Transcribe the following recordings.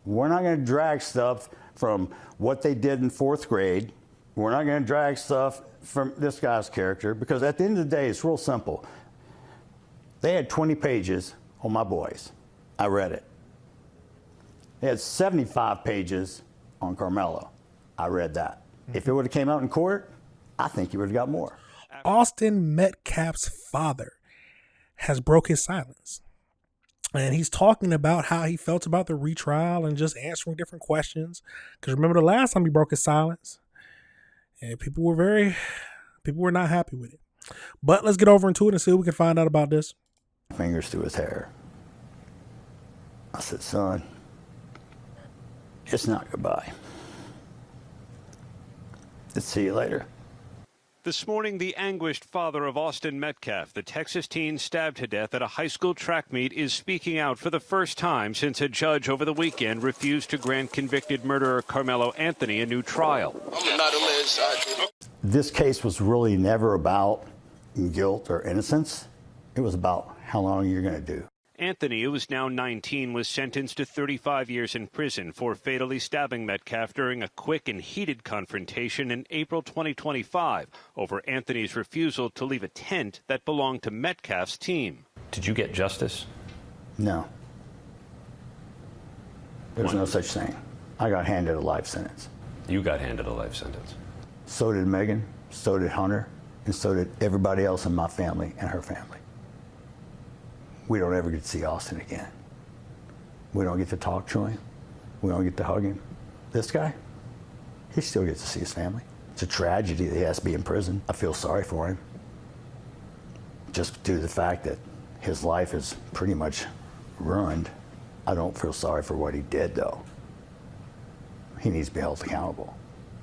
We're not going to drag stuff from what they did in 4th grade. We're not going to drag stuff from this guy's character, because at the end of the day, it's real simple. They had 20 pages on my boys. I read it. They had 75 pages on Carmelo. I read that. If it would have came out in court, I think he would have got more. Austin Metcalf's father has broke his silence. And he's talking about how he felt about the retrial and just answering different questions. Because remember the last time he broke his silence, and people were not happy with it. But let's get over into it and see what we can find out about this. Fingers through his hair. I said, son, it's not goodbye. Let's see you later. This morning, the anguished father of Austin Metcalf, the Texas teen stabbed to death at a high school track meet, is speaking out for the first time since a judge over the weekend refused to grant convicted murderer Carmelo Anthony a new trial. I'm not alleged. This case was really never about guilt or innocence. It was about how long you're going to do. Anthony, who is now 19, was sentenced to 35 years in prison for fatally stabbing Metcalf during a quick and heated confrontation in April 2025 over Anthony's refusal to leave a tent that belonged to Metcalf's team. Did you get justice? No. There's no such thing. I got handed a life sentence. You got handed a life sentence. So did Megan, so did Hunter, and so did everybody else in my family and her family. We don't ever get to see Austin again. We don't get to talk to him. We don't get to hug him. This guy, he still gets to see his family. It's a tragedy that he has to be in prison. I feel sorry for him. Just due to the fact that his life is pretty much ruined. I don't feel sorry for what he did, though. He needs to be held accountable.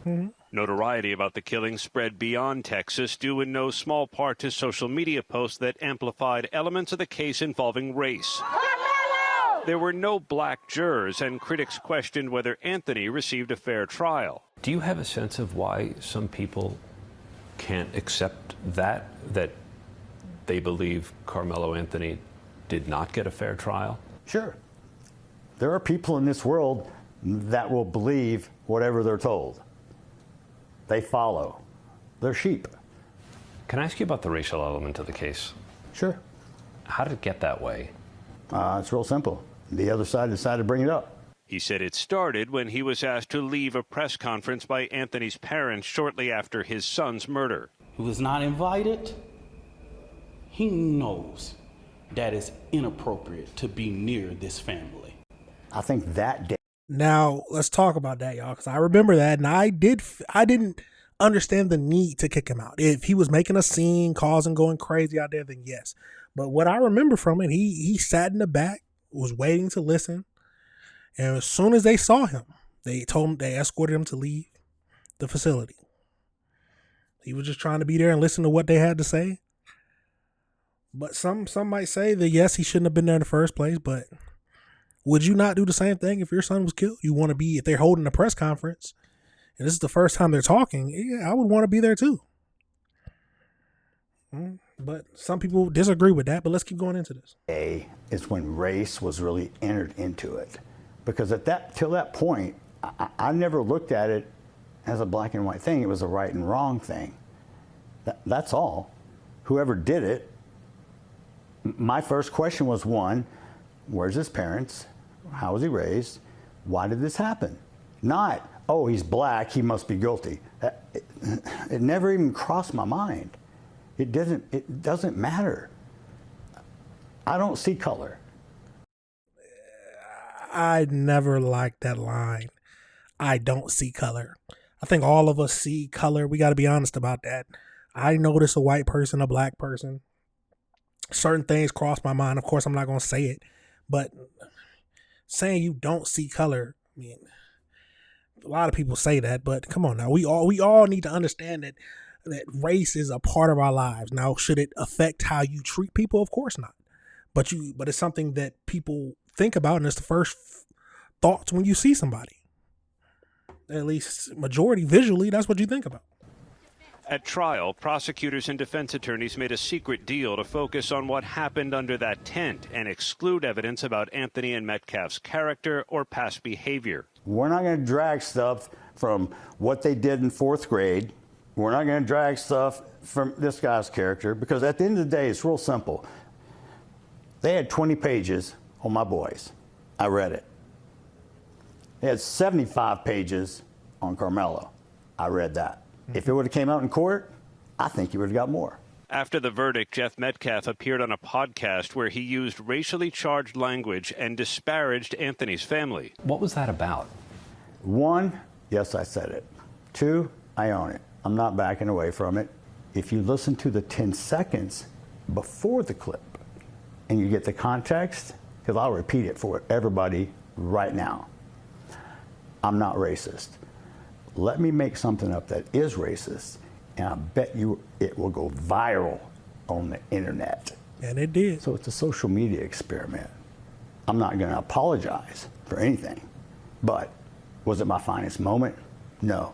Mm-hmm. Notoriety about the killing spread beyond Texas, due in no small part to social media posts that amplified elements of the case involving race. There were no black jurors, and critics questioned whether Anthony received a fair trial. Do you have a sense of why some people can't accept that they believe Carmelo Anthony did not get a fair trial? Sure. There are people in this world that will believe whatever they're told. They follow. They're sheep. Can I ask you about the racial element of the case? Sure. How did it get that way? It's real simple. The other side decided to bring it up. He said it started when he was asked to leave a press conference by Anthony's parents shortly after his son's murder. He was not invited. He knows that it's inappropriate to be near this family. I think that day. Now, let's talk about that, y'all, because I remember that, and I didn't understand the need to kick him out. If he was making a scene, causing, going crazy out there, then yes. But what I remember from it, he sat in the back, was waiting to listen, and as soon as they saw him, they escorted him to leave the facility. He was just trying to be there and listen to what they had to say. But some might say that, yes, he shouldn't have been there in the first place, but would you not do the same thing if your son was killed? You want to be, if they're holding a press conference and this is the first time they're talking, yeah, I would want to be there too. But some people disagree with that, but let's keep going into this. Is when race was really entered into it. Because till that point, I never looked at it as a black and white thing. It was a right and wrong thing. That's all. Whoever did it, my first question was, one, where's his parents? How was he raised? Why did this happen? Not, oh, he's black, he must be guilty. It never even crossed my mind. It doesn't matter. I don't see color. I never liked that line. I don't see color. I think all of us see color. We got to be honest about that. I notice a white person, a black person. Certain things cross my mind. Of course, I'm not going to say it, but saying you don't see color, I mean, a lot of people say that, but come on now. We all need to understand that race is a part of our lives. Now, should it affect how you treat people? Of course not. But it's something that people think about, and it's the first thoughts when you see somebody. At least majority visually, that's what you think about. At trial, prosecutors and defense attorneys made a secret deal to focus on what happened under that tent and exclude evidence about Anthony and Metcalf's character or past behavior. We're not going to drag stuff from what they did in fourth grade. We're not going to drag stuff from this guy's character, because at the end of the day, it's real simple. They had 20 pages on my boys. I read it. They had 75 pages on Carmelo. I read that. If it would have came out in court, I think he would have got more. After the verdict, Jeff Metcalf appeared on a podcast where he used racially charged language and disparaged Anthony's family. What was that about? 1, yes, I said it. 2, I own it. I'm not backing away from it. If you listen to the 10 seconds before the clip and you get the context, because I'll repeat it for everybody right now. I'm not racist. Let me make something up that is racist, and I bet you it will go viral on the internet. And it did. So it's a social media experiment. I'm not going to apologize for anything, but was it my finest moment? No.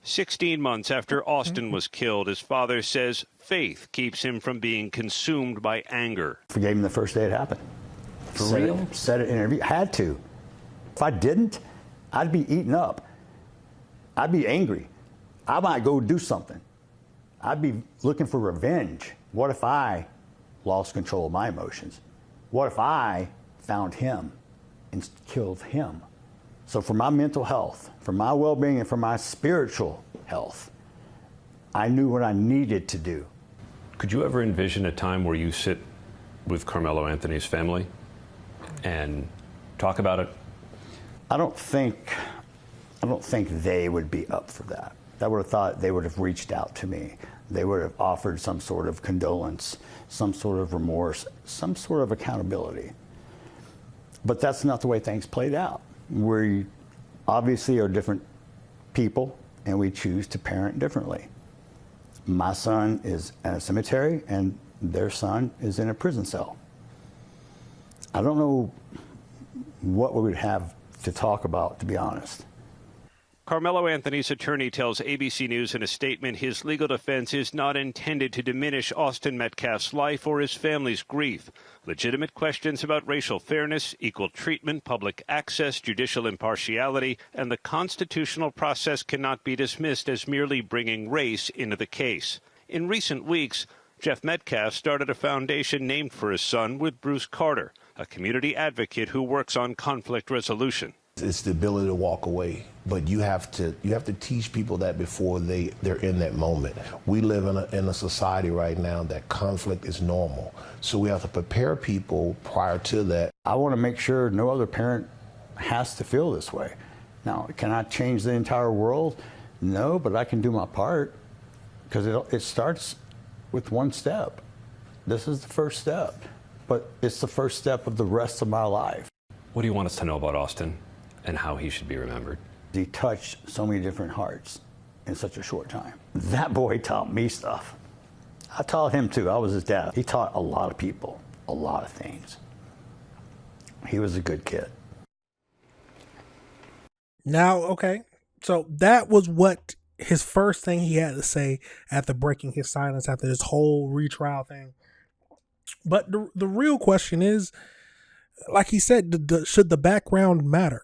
16 months after Austin was killed, his father says faith keeps him from being consumed by anger. Forgave him the first day it happened. For real. Said it in an interview. Had to. If I didn't, I'd be eaten up. I'd be angry. I might go do something. I'd be looking for revenge. What if I lost control of my emotions? What if I found him and killed him? So for my mental health, for my well-being, and for my spiritual health, I knew what I needed to do. Could you ever envision a time where you sit with Carmelo Anthony's family and talk about it? I don't think they would be up for that. I would have thought they would have reached out to me. They would have offered some sort of condolence, some sort of remorse, some sort of accountability. But that's not the way things played out. We obviously are different people, and we choose to parent differently. My son is in a cemetery, and their son is in a prison cell. I don't know what we would have to talk about, to be honest. Carmelo Anthony's attorney tells ABC News in a statement his legal defense is not intended to diminish Austin Metcalf's life or his family's grief. Legitimate questions about racial fairness, equal treatment, public access, judicial impartiality, and the constitutional process cannot be dismissed as merely bringing race into the case. In recent weeks, Jeff Metcalf started a foundation named for his son with Bruce Carter, a community advocate who works on conflict resolution. It's the ability to walk away, but you have to teach people that before they're in that moment. We live in a society right now that conflict is normal, so we have to prepare people prior to that. I want to make sure no other parent has to feel this way. Now, can I change the entire world? No, but I can do my part, because it starts with one step. This is the first step, but it's the first step of the rest of my life. What do you want us to know about Austin and how he should be remembered? He touched so many different hearts in such a short time. That boy taught me stuff. I taught him too. I was his dad. He taught a lot of people a lot of things. He was a good kid. Now, okay, so that was what his first thing he had to say after breaking his silence after this whole retrial thing. But the real question is, like he said, should the background matter?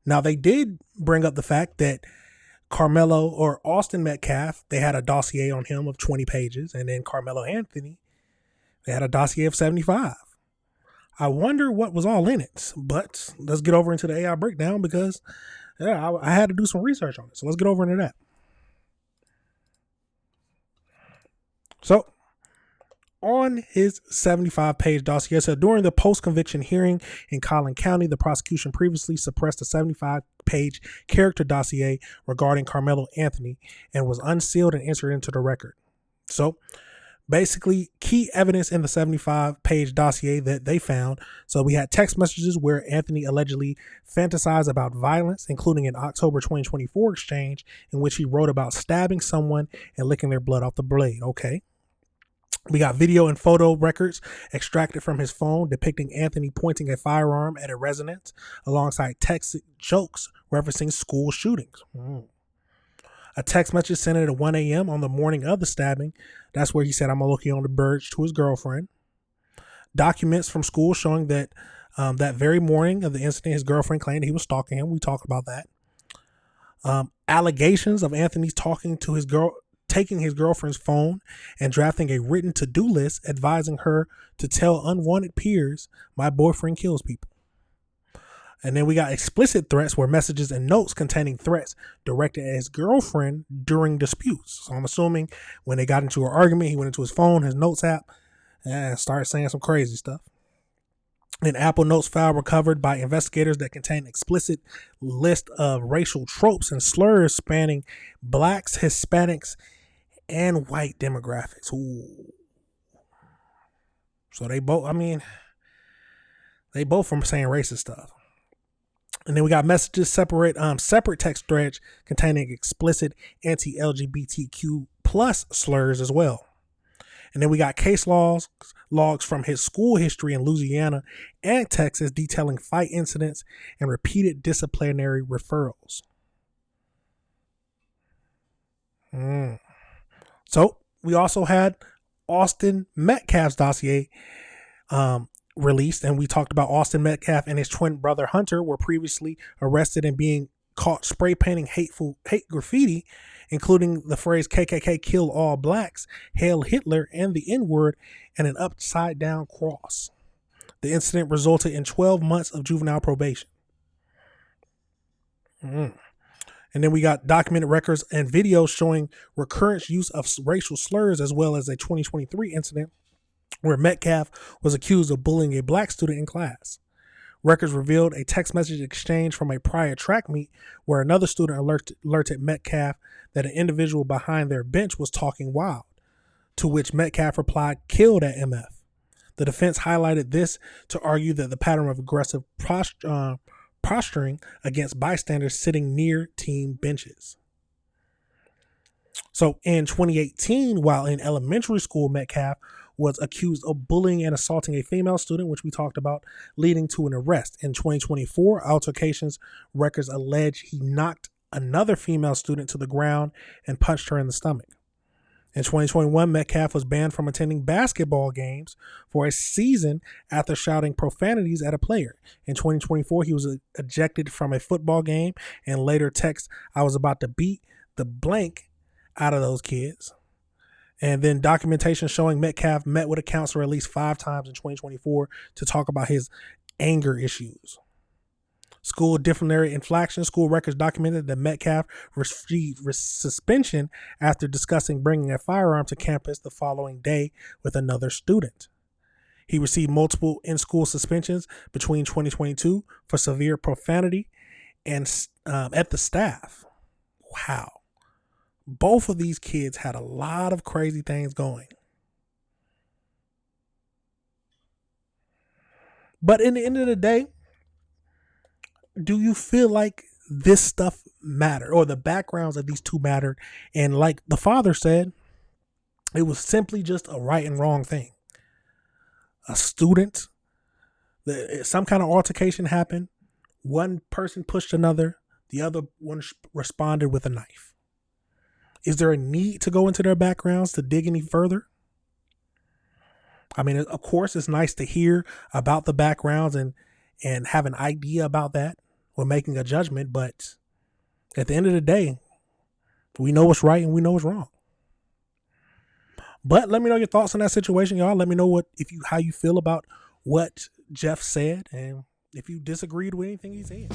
Now, they did bring up the fact that Carmelo or Austin Metcalf, they had a dossier on him of 20 pages, and then Carmelo Anthony, they had a dossier of 75. I wonder what was all in it, but let's get over into the AI breakdown because I had to do some research on it. So let's get over into that. So, on his 75-page dossier, so during the post-conviction hearing in Collin County, the prosecution previously suppressed a 75-page character dossier regarding Carmelo Anthony and was unsealed and entered into the record. So, basically, key evidence in the 75-page dossier that they found. So we had text messages where Anthony allegedly fantasized about violence, including an October 2024 exchange in which he wrote about stabbing someone and licking their blood off the blade. Okay. We got video and photo records extracted from his phone depicting Anthony pointing a firearm at a residence alongside text jokes referencing school shootings. A text message sent at 1 a.m. on the morning of the stabbing. That's where he said, "I'm going to look you on the birds" to his girlfriend. Documents from school showing that that very morning of the incident, his girlfriend claimed he was stalking him. We talked about that. Allegations of Anthony taking his girlfriend's phone and drafting a written to-do list advising her to tell unwanted peers, "My boyfriend kills people." And then we got explicit threats where messages and notes containing threats directed at his girlfriend during disputes. So I'm assuming when they got into an argument, he went into his phone, his notes app, and started saying some crazy stuff. An Apple Notes file recovered by investigators that contained explicit list of racial tropes and slurs spanning blacks, Hispanics, and white demographics. Ooh. So they both from saying racist stuff. And then we got messages separate text threads containing explicit anti-LGBTQ plus slurs as well. And then we got case logs from his school history in Louisiana and Texas detailing fight incidents and repeated disciplinary referrals. So we also had Austin Metcalf's dossier released, and we talked about Austin Metcalf and his twin brother Hunter were previously arrested and being caught spray painting hate graffiti, including the phrase "KKK kill all blacks," "Hail Hitler," and the N-word, and an upside down cross. The incident resulted in 12 months of juvenile probation. And then we got documented records and videos showing recurrent use of racial slurs, as well as a 2023 incident where Metcalf was accused of bullying a black student in class. Records revealed a text message exchange from a prior track meet where another student alerted Metcalf that an individual behind their bench was talking wild, to which Metcalf replied, "Kill that MF." The defense highlighted this to argue that the pattern of aggressive posturing against bystanders sitting near team benches. So in 2018, while in elementary school, Metcalf was accused of bullying and assaulting a female student, which we talked about, leading to an arrest. In 2024, altercations records allege he knocked another female student to the ground and punched her in the stomach. In 2021, Metcalf was banned from attending basketball games for a season after shouting profanities at a player. In 2024, he was ejected from a football game and later texted, "I was about to beat the blank out of those kids." And then documentation showing Metcalf met with a counselor at least 5 times in 2024 to talk about his anger issues. School disciplinary infraction. School records documented that Metcalf received suspension after discussing bringing a firearm to campus the following day with another student. He received multiple in-school suspensions between 2022 for severe profanity and at the staff. Wow. Both of these kids had a lot of crazy things going. But in the end of the day, do you feel like this stuff mattered, or the backgrounds of these two mattered? And like the father said, it was simply just a right and wrong thing. A student, some kind of altercation happened. One person pushed another. The other one responded with a knife. Is there a need to go into their backgrounds to dig any further? I mean, of course, it's nice to hear about the backgrounds and have an idea about that when making a judgment. But at the end of the day, we know what's right and we know what's wrong. But let me know your thoughts on that situation, y'all. Let me know how you feel about what Jeff said and if you disagreed with anything he said.